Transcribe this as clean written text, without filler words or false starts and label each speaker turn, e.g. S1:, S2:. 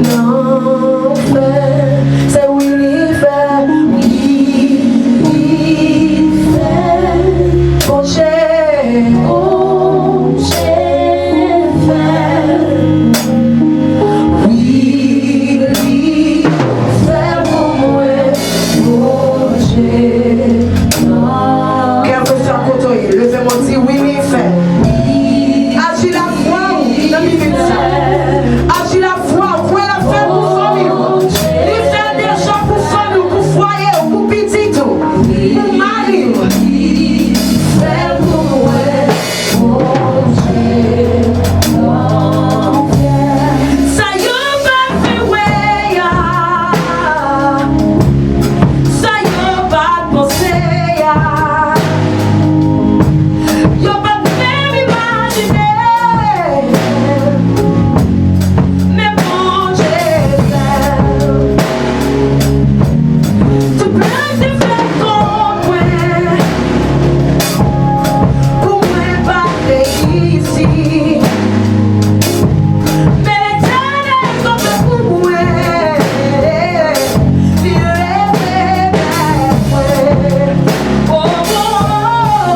S1: non fait, c'est oui il fait, bon Dieu fait, oui il fait pour moi, bon Dieu. Quel que soit le côté, levez-moi dit oui il fait. Agis la foi ou dans mes minutes. Agis la foi, vous pouvez la faire pour famille. Il fait des gens pour famille, pour foyer, pour petit tout, pour mari. Fais pour moi, mon Dieu. Ça y est, pas fait ouais. Ça y est, pas penser. Yo pas même imaginer. Mais bon Dieu tout plein de faits contre moi. Pour moi pas ici. Mais l'éternel comme pour moi. Il est oh, oh, oh.